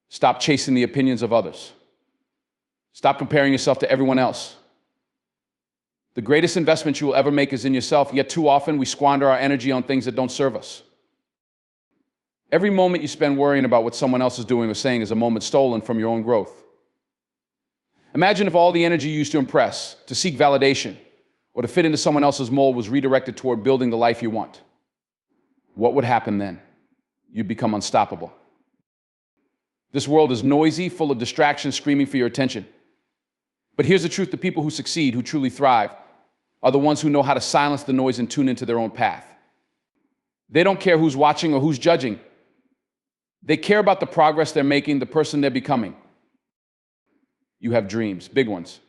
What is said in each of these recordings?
Stop chasing the opinions of others. Stop comparing yourself to everyone else. The greatest investment you will ever make is in yourself, yet too often we squander our energy on things that don't serve us. Every moment you spend worrying about what someone else is doing or saying is a moment stolen from your own growth. Imagine if all the energy you used to impress, to seek validation, or to fit into someone else's mold was redirected toward building the life you want. What would happen then? You'd become unstoppable. This world is noisy, full of distractions screaming for your attention. But here's the truth: the people who succeed, who truly thrive, are the ones who know how to silence the noise and tune into their own path. They don't care who's watching or who's judging. They care about the progress they're making, the person they're becoming. You have dreams, big ones.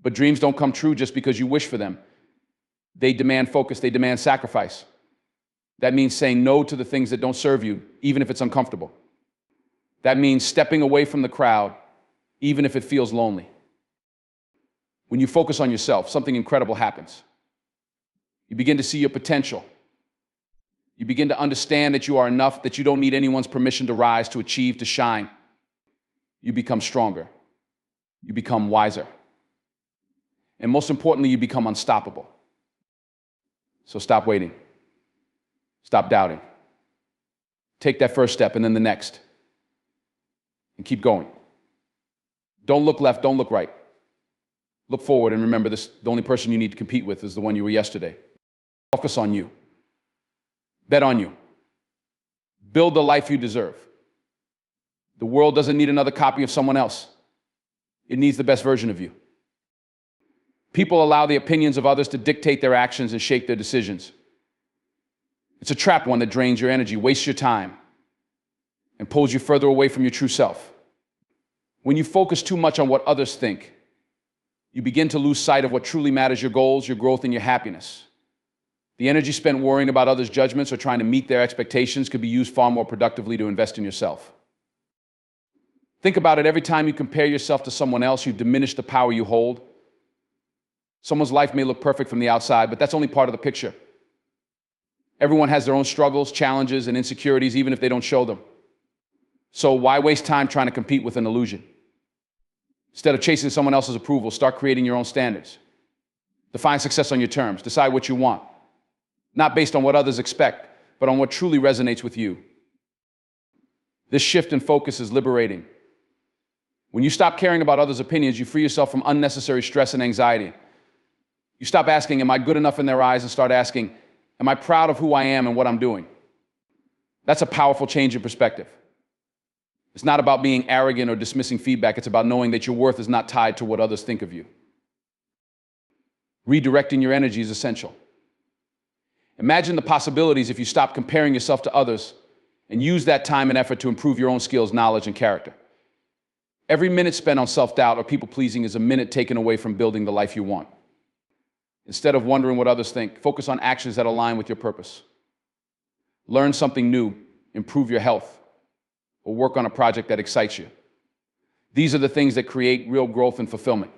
But dreams don't come true just because you wish for them. They demand focus, they demand sacrifice. That means saying no to the things that don't serve you, even if it's uncomfortable. That means stepping away from the crowd, even if it feels lonely. When you focus on yourself, something incredible happens. You begin to see your potential. You begin to understand that you are enough, that you don't need anyone's permission to rise, to achieve, to shine. You become stronger. You become wiser. And most importantly, you become unstoppable. So stop waiting. Stop doubting. Take that first step and then the next. And keep going. Don't look left, don't look right. Look forward and remember this: the only person you need to compete with is the one you were yesterday. Focus on you. Bet on you. Build the life you deserve. The world doesn't need another copy of someone else. It needs the best version of you. People allow the opinions of others to dictate their actions and shape their decisions. It's a trap, one that drains your energy, wastes your time, and pulls you further away from your true self. When you focus too much on what others think, you begin to lose sight of what truly matters: your goals, your growth, and your happiness. The energy spent worrying about others' judgments or trying to meet their expectations could be used far more productively to invest in yourself. Think about it: every time you compare yourself to someone else, you diminish the power you hold. Someone's life may look perfect from the outside, but that's only part of the picture. Everyone has their own struggles, challenges, and insecurities, even if they don't show them. So why waste time trying to compete with an illusion? Instead of chasing someone else's approval, start creating your own standards. Define success on your terms. Decide what you want, not based on what others expect, but on what truly resonates with you. This shift in focus is liberating. When you stop caring about others' opinions, you free yourself from unnecessary stress and anxiety. You stop asking, am I good enough in their eyes, and start asking, am I proud of who I am and what I'm doing? That's a powerful change in perspective. It's not about being arrogant or dismissing feedback. It's about knowing that your worth is not tied to what others think of you. Redirecting your energy is essential. Imagine the possibilities if you stop comparing yourself to others and use that time and effort to improve your own skills, knowledge, and character. Every minute spent on self-doubt or people-pleasing is a minute taken away from building the life you want. Instead of wondering what others think, focus on actions that align with your purpose. Learn something new, improve your health, or work on a project that excites you. These are the things that create real growth and fulfillment.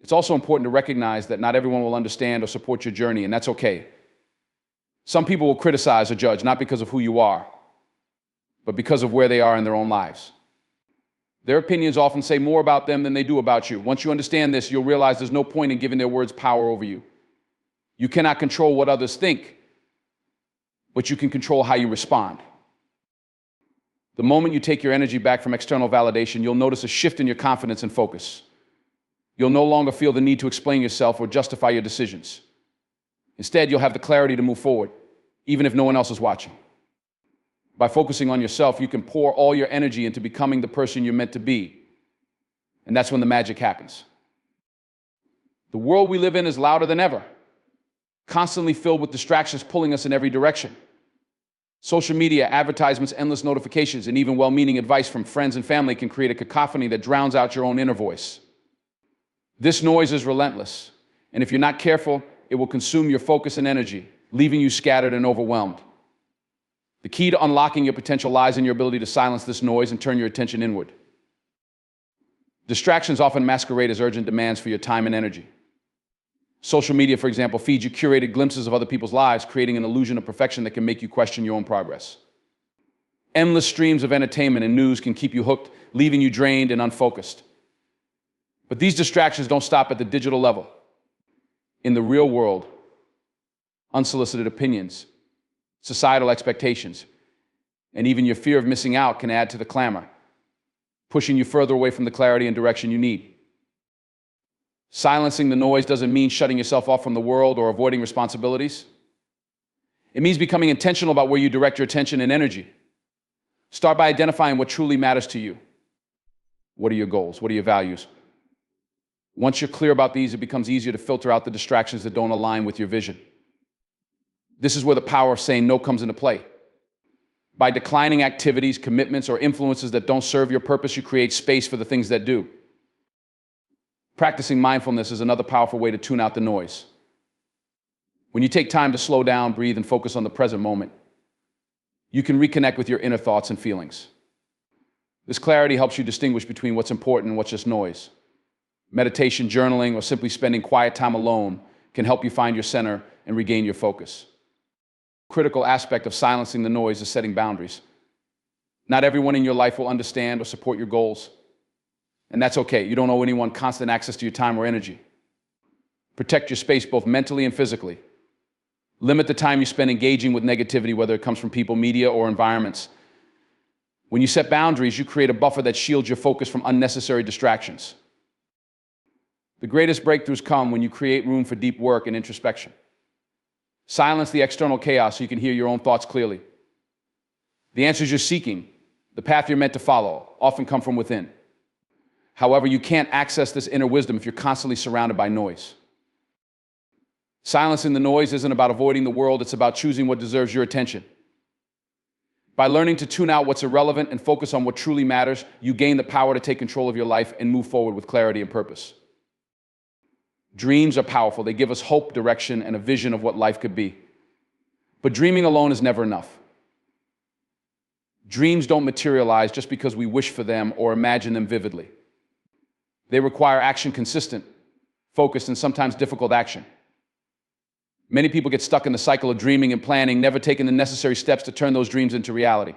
It's also important to recognize that not everyone will understand or support your journey, and that's okay. Some people will criticize or judge, not because of who you are, but because of where they are in their own lives. Their opinions often say more about them than they do about you. Once you understand this, you'll realize there's no point in giving their words power over you. You cannot control what others think, but you can control how you respond. The moment you take your energy back from external validation, you'll notice a shift in your confidence and focus. You'll no longer feel the need to explain yourself or justify your decisions. Instead, you'll have the clarity to move forward, even if no one else is watching. By focusing on yourself, you can pour all your energy into becoming the person you're meant to be. And that's when the magic happens. The world we live in is louder than ever, constantly filled with distractions pulling us in every direction. Social media, advertisements, endless notifications, and even well-meaning advice from friends and family can create a cacophony that drowns out your own inner voice. This noise is relentless, and if you're not careful, it will consume your focus and energy, leaving you scattered and overwhelmed. The key to unlocking your potential lies in your ability to silence this noise and turn your attention inward. Distractions often masquerade as urgent demands for your time and energy. Social media, for example, feeds you curated glimpses of other people's lives, creating an illusion of perfection that can make you question your own progress. Endless streams of entertainment and news can keep you hooked, leaving you drained and unfocused. But these distractions don't stop at the digital level. In the real world, unsolicited opinions, societal expectations, and even your fear of missing out can add to the clamor, pushing you further away from the clarity and direction you need. Silencing the noise doesn't mean shutting yourself off from the world or avoiding responsibilities. It means becoming intentional about where you direct your attention and energy. Start by identifying what truly matters to you. What are your goals? What are your values? Once you're clear about these, it becomes easier to filter out the distractions that don't align with your vision. This is where the power of saying no comes into play. By declining activities, commitments, or influences that don't serve your purpose, you create space for the things that do. Practicing mindfulness is another powerful way to tune out the noise. When you take time to slow down, breathe, and focus on the present moment, you can reconnect with your inner thoughts and feelings. This clarity helps you distinguish between what's important and what's just noise. Meditation, journaling, or simply spending quiet time alone can help you find your center and regain your focus. Critical aspect of silencing the noise is setting boundaries. Not everyone in your life will understand or support your goals. And that's okay. You don't owe anyone constant access to your time or energy. Protect your space both mentally and physically. Limit the time you spend engaging with negativity, whether it comes from people, media, or environments. When you set boundaries, you create a buffer that shields your focus from unnecessary distractions. The greatest breakthroughs come when you create room for deep work and introspection. Silence the external chaos so you can hear your own thoughts clearly. The answers you're seeking, the path you're meant to follow, often come from within. However, you can't access this inner wisdom if you're constantly surrounded by noise. Silencing the noise isn't about avoiding the world, it's about choosing what deserves your attention. By learning to tune out what's irrelevant and focus on what truly matters, you gain the power to take control of your life and move forward with clarity and purpose. Dreams are powerful. They give us hope, direction, and a vision of what life could be. But dreaming alone is never enough. Dreams don't materialize just because we wish for them or imagine them vividly. They require action, consistent, focused, and sometimes difficult action. Many people get stuck in the cycle of dreaming and planning, never taking the necessary steps to turn those dreams into reality.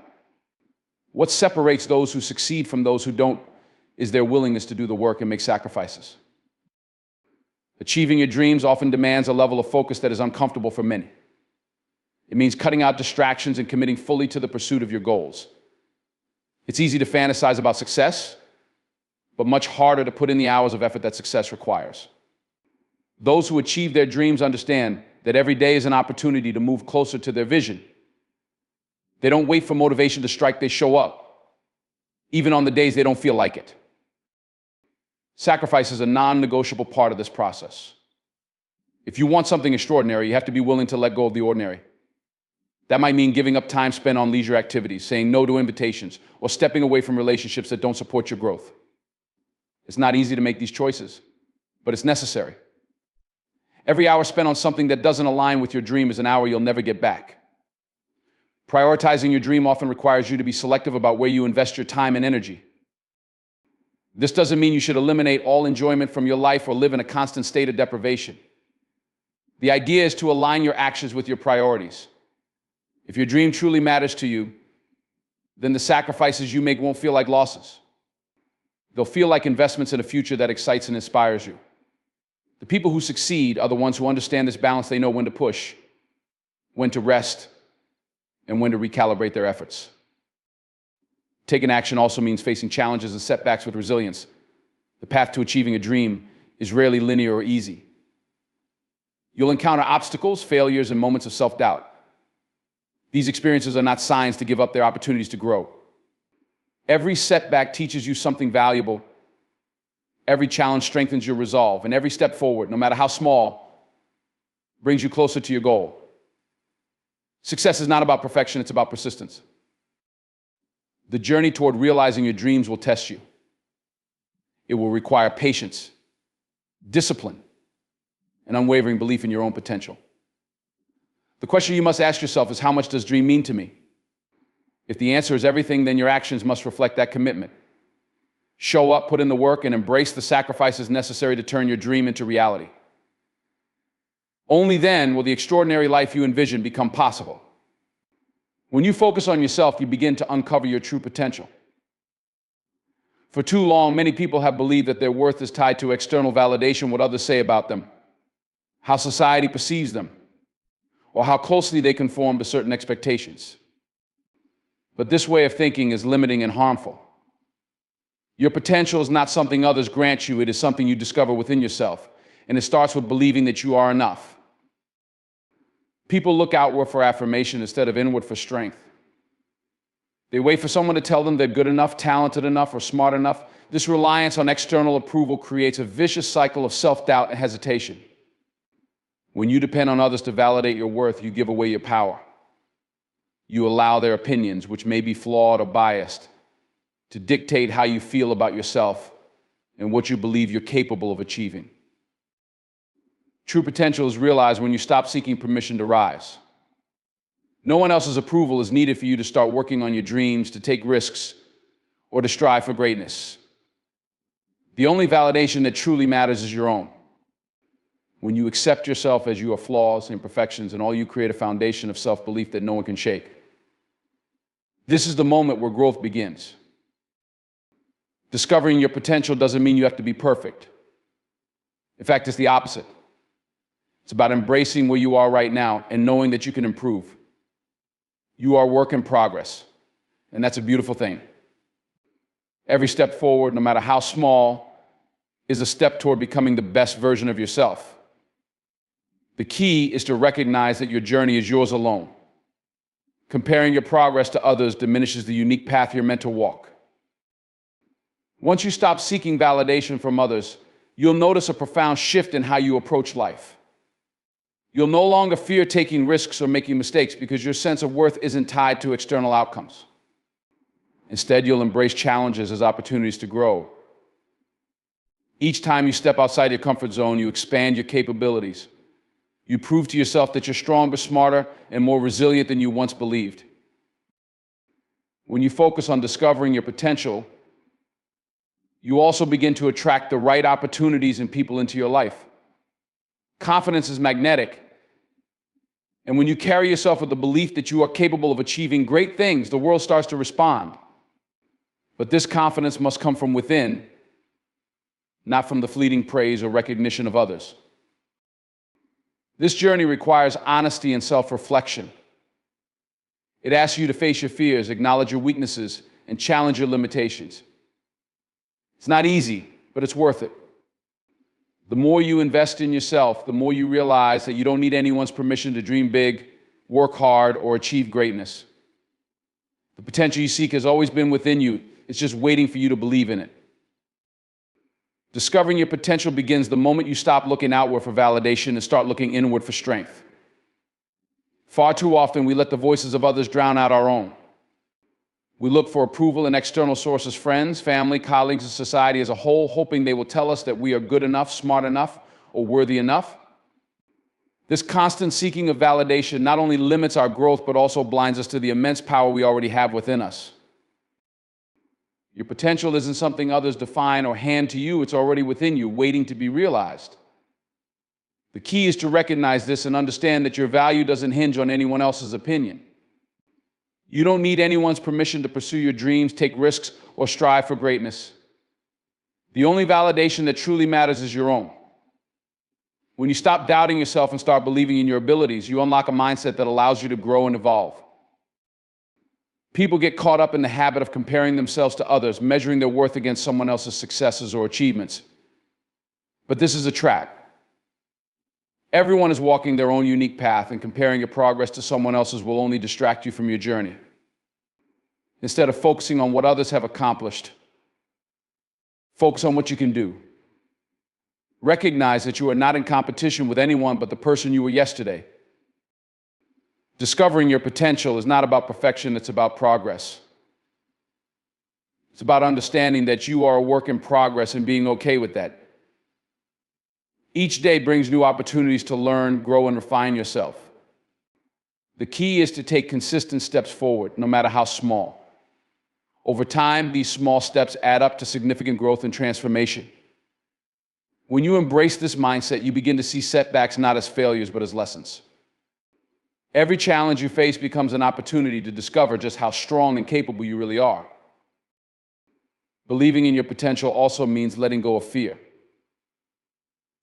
What separates those who succeed from those who don't is their willingness to do the work and make sacrifices. Achieving your dreams often demands a level of focus that is uncomfortable for many. It means cutting out distractions and committing fully to the pursuit of your goals. It's easy to fantasize about success, but much harder to put in the hours of effort that success requires. Those who achieve their dreams understand that every day is an opportunity to move closer to their vision. They don't wait for motivation to strike, they show up, even on the days they don't feel like it. Sacrifice is a non-negotiable part of this process. If you want something extraordinary, you have to be willing to let go of the ordinary. That might mean giving up time spent on leisure activities, saying no to invitations, or stepping away from relationships that don't support your growth. It's not easy to make these choices, but it's necessary. Every hour spent on something that doesn't align with your dream is an hour you'll never get back. Prioritizing your dream often requires you to be selective about where you invest your time and energy. This doesn't mean you should eliminate all enjoyment from your life or live in a constant state of deprivation. The idea is to align your actions with your priorities. If your dream truly matters to you, then the sacrifices you make won't feel like losses. They'll feel like investments in a future that excites and inspires you. The people who succeed are the ones who understand this balance. They know when to push, when to rest, and when to recalibrate their efforts. Taking action also means facing challenges and setbacks with resilience. The path to achieving a dream is rarely linear or easy. You'll encounter obstacles, failures, and moments of self-doubt. These experiences are not signs to give up their opportunities to grow. Every setback teaches you something valuable. Every challenge strengthens your resolve, and every step forward, no matter how small, brings you closer to your goal. Success is not about perfection, it's about persistence. The journey toward realizing your dreams will test you. It will require patience, discipline, and unwavering belief in your own potential. The question you must ask yourself is, how much does dream mean to me? If the answer is everything, then your actions must reflect that commitment. Show up, put in the work, and embrace the sacrifices necessary to turn your dream into reality. Only then will the extraordinary life you envision become possible. When you focus on yourself, you begin to uncover your true potential. For too long, many people have believed that their worth is tied to external validation, what others say about them, how society perceives them, or how closely they conform to certain expectations. But this way of thinking is limiting and harmful. Your potential is not something others grant you, it is something you discover within yourself, and it starts with believing that you are enough. People look outward for affirmation instead of inward for strength. They wait for someone to tell them they're good enough, talented enough, or smart enough. This reliance on external approval creates a vicious cycle of self-doubt and hesitation. When you depend on others to validate your worth, you give away your power. You allow their opinions, which may be flawed or biased, to dictate how you feel about yourself and what you believe you're capable of achieving. True potential is realized when you stop seeking permission to rise. No one else's approval is needed for you to start working on your dreams, to take risks, or to strive for greatness. The only validation that truly matters is your own. When you accept yourself as your flaws and imperfections, and all you create a foundation of self-belief that no one can shake. This is the moment where growth begins. Discovering your potential doesn't mean you have to be perfect. In fact, it's the opposite. It's about embracing where you are right now and knowing that you can improve. You are a work in progress, and that's a beautiful thing. Every step forward, no matter how small, is a step toward becoming the best version of yourself. The key is to recognize that your journey is yours alone. Comparing your progress to others diminishes the unique path you're meant to walk. Once you stop seeking validation from others, you'll notice a profound shift in how you approach life. You'll no longer fear taking risks or making mistakes because your sense of worth isn't tied to external outcomes. Instead, you'll embrace challenges as opportunities to grow. Each time you step outside your comfort zone, you expand your capabilities. You prove to yourself that you're stronger, smarter, and more resilient than you once believed. When you focus on discovering your potential, you also begin to attract the right opportunities and people into your life. Confidence is magnetic. And when you carry yourself with the belief that you are capable of achieving great things, the world starts to respond. But this confidence must come from within, not from the fleeting praise or recognition of others. This journey requires honesty and self-reflection. It asks you to face your fears, acknowledge your weaknesses, and challenge your limitations. It's not easy, but it's worth it. The more you invest in yourself, the more you realize that you don't need anyone's permission to dream big, work hard, or achieve greatness. The potential you seek has always been within you. It's just waiting for you to believe in it. Discovering your potential begins the moment you stop looking outward for validation and start looking inward for strength. Far too often, we let the voices of others drown out our own. We look for approval in external sources, friends, family, colleagues, and society as a whole, hoping they will tell us that we are good enough, smart enough, or worthy enough. This constant seeking of validation not only limits our growth, but also blinds us to the immense power we already have within us. Your potential isn't something others define or hand to you. It's already within you, waiting to be realized. The key is to recognize this and understand that your value doesn't hinge on anyone else's opinion. You don't need anyone's permission to pursue your dreams, take risks, or strive for greatness. The only validation that truly matters is your own. When you stop doubting yourself and start believing in your abilities, you unlock a mindset that allows you to grow and evolve. People get caught up in the habit of comparing themselves to others, measuring their worth against someone else's successes or achievements. But this is a trap. Everyone is walking their own unique path, and comparing your progress to someone else's will only distract you from your journey. Instead of focusing on what others have accomplished, focus on what you can do. Recognize that you are not in competition with anyone but the person you were yesterday. Discovering your potential is not about perfection, it's about progress. It's about understanding that you are a work in progress and being okay with that. Each day brings new opportunities to learn, grow, and refine yourself. The key is to take consistent steps forward, no matter how small. Over time, these small steps add up to significant growth and transformation. When you embrace this mindset, you begin to see setbacks not as failures, but as lessons. Every challenge you face becomes an opportunity to discover just how strong and capable you really are. Believing in your potential also means letting go of fear.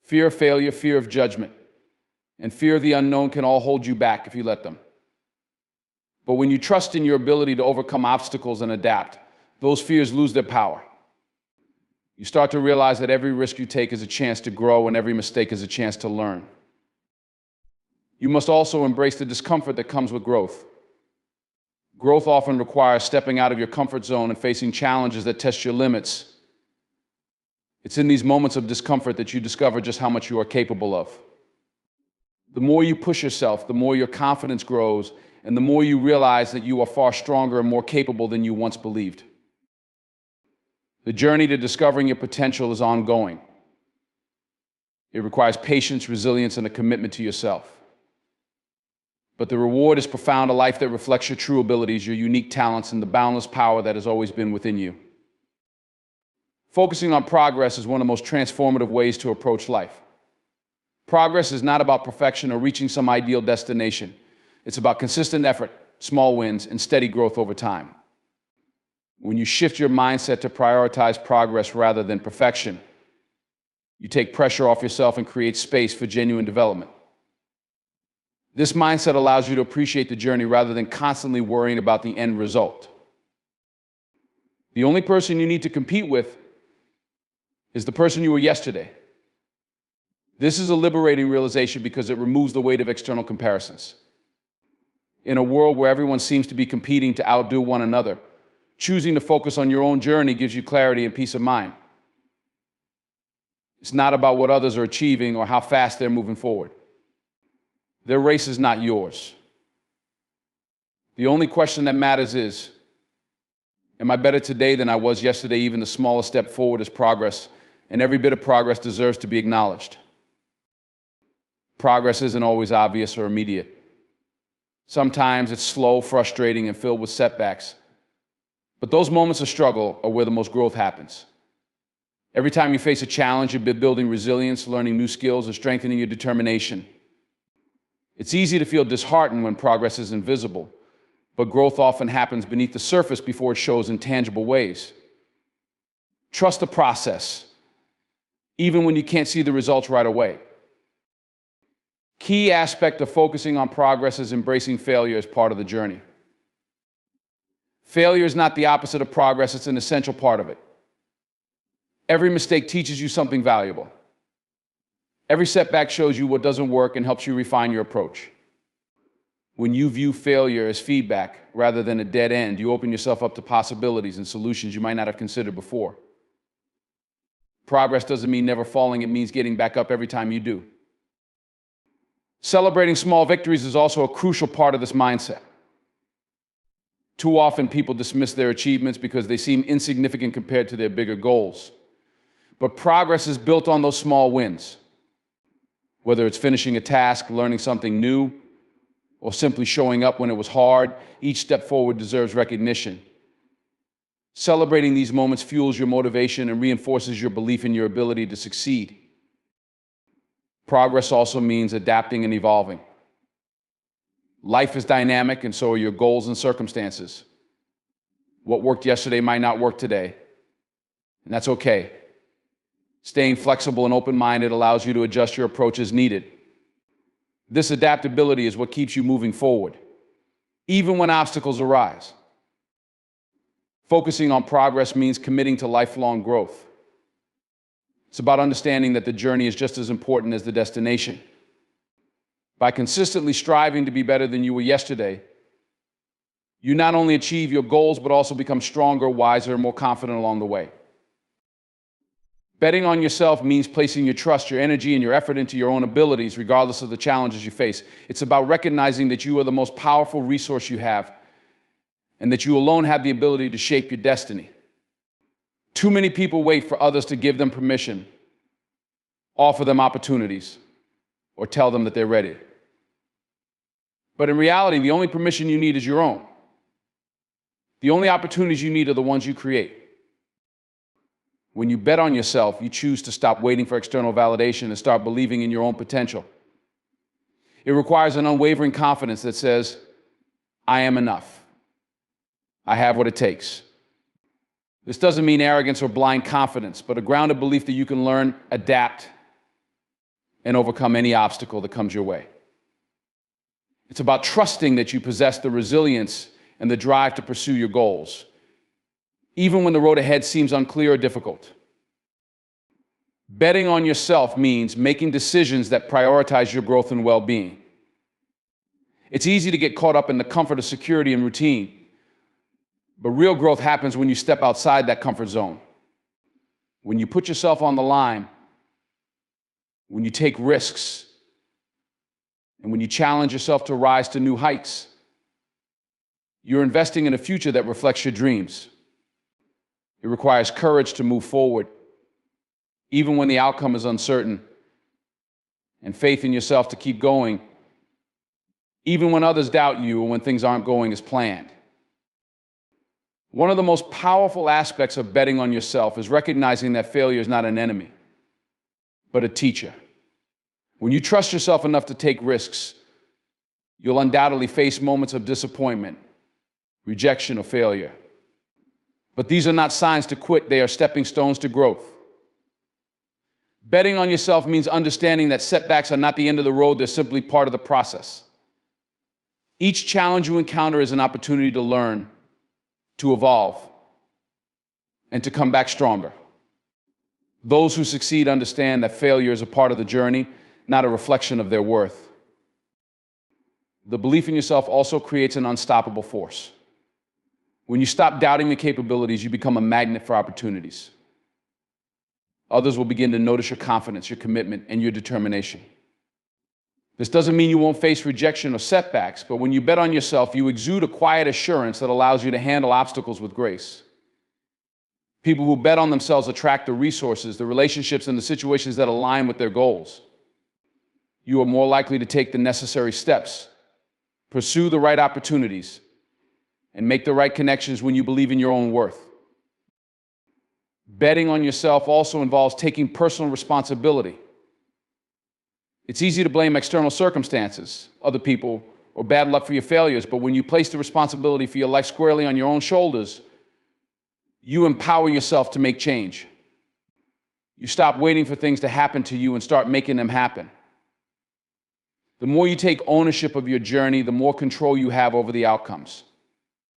Fear of failure, fear of judgment, and fear of the unknown can all hold you back if you let them. But when you trust in your ability to overcome obstacles and adapt, those fears lose their power. You start to realize that every risk you take is a chance to grow and every mistake is a chance to learn. You must also embrace the discomfort that comes with growth. Growth often requires stepping out of your comfort zone and facing challenges that test your limits. It's in these moments of discomfort that you discover just how much you are capable of. The more you push yourself, the more your confidence grows, and the more you realize that you are far stronger and more capable than you once believed. The journey to discovering your potential is ongoing. It requires patience, resilience, and a commitment to yourself. But the reward is profound, a life that reflects your true abilities, your unique talents, and the boundless power that has always been within you. Focusing on progress is one of the most transformative ways to approach life. Progress is not about perfection or reaching some ideal destination. It's about consistent effort, small wins, and steady growth over time. When you shift your mindset to prioritize progress rather than perfection, you take pressure off yourself and create space for genuine development. This mindset allows you to appreciate the journey rather than constantly worrying about the end result. The only person you need to compete with is the person you were yesterday. This is a liberating realization because it removes the weight of external comparisons. In a world where everyone seems to be competing to outdo one another, choosing to focus on your own journey gives you clarity and peace of mind. It's not about what others are achieving or how fast they're moving forward. Their race is not yours. The only question that matters is, am I better today than I was yesterday? Even the smallest step forward is progress, and every bit of progress deserves to be acknowledged. Progress isn't always obvious or immediate. Sometimes it's slow, frustrating, and filled with setbacks. But those moments of struggle are where the most growth happens. Every time you face a challenge, you're building resilience, learning new skills, and strengthening your determination. It's easy to feel disheartened when progress is invisible, but growth often happens beneath the surface before it shows in tangible ways. Trust the process, even when you can't see the results right away. Key aspect of focusing on progress is embracing failure as part of the journey. Failure is not the opposite of progress, it's an essential part of it. Every mistake teaches you something valuable. Every setback shows you what doesn't work and helps you refine your approach. When you view failure as feedback rather than a dead end, you open yourself up to possibilities and solutions you might not have considered before. Progress doesn't mean never falling, it means getting back up every time you do. Celebrating small victories is also a crucial part of this mindset. Too often people dismiss their achievements because they seem insignificant compared to their bigger goals. But progress is built on those small wins. Whether it's finishing a task, learning something new, or simply showing up when it was hard, each step forward deserves recognition. Celebrating these moments fuels your motivation and reinforces your belief in your ability to succeed. Progress also means adapting and evolving. Life is dynamic, and so are your goals and circumstances. What worked yesterday might not work today, and that's okay. Staying flexible and open-minded allows you to adjust your approach as needed. This adaptability is what keeps you moving forward, even when obstacles arise. Focusing on progress means committing to lifelong growth. It's about understanding that the journey is just as important as the destination. By consistently striving to be better than you were yesterday, you not only achieve your goals, but also become stronger, wiser, and more confident along the way. Betting on yourself means placing your trust, your energy, and your effort into your own abilities, regardless of the challenges you face. It's about recognizing that you are the most powerful resource you have, and that you alone have the ability to shape your destiny. Too many people wait for others to give them permission, offer them opportunities, or tell them that they're ready. But in reality, the only permission you need is your own. The only opportunities you need are the ones you create. When you bet on yourself, you choose to stop waiting for external validation and start believing in your own potential. It requires an unwavering confidence that says, I am enough. I have what it takes. This doesn't mean arrogance or blind confidence, but a grounded belief that you can learn, adapt, and overcome any obstacle that comes your way. It's about trusting that you possess the resilience and the drive to pursue your goals, even when the road ahead seems unclear or difficult. Betting on yourself means making decisions that prioritize your growth and well-being. It's easy to get caught up in the comfort of security and routine, but real growth happens when you step outside that comfort zone, when you put yourself on the line, when you take risks, and when you challenge yourself to rise to new heights. You're investing in a future that reflects your dreams. It requires courage to move forward, even when the outcome is uncertain, and faith in yourself to keep going, even when others doubt you or when things aren't going as planned. One of the most powerful aspects of betting on yourself is recognizing that failure is not an enemy, but a teacher. When you trust yourself enough to take risks, you'll undoubtedly face moments of disappointment, rejection, or failure. But these are not signs to quit, they are stepping stones to growth. Betting on yourself means understanding that setbacks are not the end of the road, they're simply part of the process. Each challenge you encounter is an opportunity to learn, to evolve, and to come back stronger. Those who succeed understand that failure is a part of the journey, not a reflection of their worth. The belief in yourself also creates an unstoppable force. When you stop doubting your capabilities, you become a magnet for opportunities. Others will begin to notice your confidence, your commitment, and your determination. This doesn't mean you won't face rejection or setbacks, but when you bet on yourself, you exude a quiet assurance that allows you to handle obstacles with grace. People who bet on themselves attract the resources, the relationships, and the situations that align with their goals. You are more likely to take the necessary steps, pursue the right opportunities, and make the right connections when you believe in your own worth. Betting on yourself also involves taking personal responsibility. It's easy to blame external circumstances, other people, or bad luck for your failures, but when you place the responsibility for your life squarely on your own shoulders, you empower yourself to make change. You stop waiting for things to happen to you and start making them happen. The more you take ownership of your journey, the more control you have over the outcomes.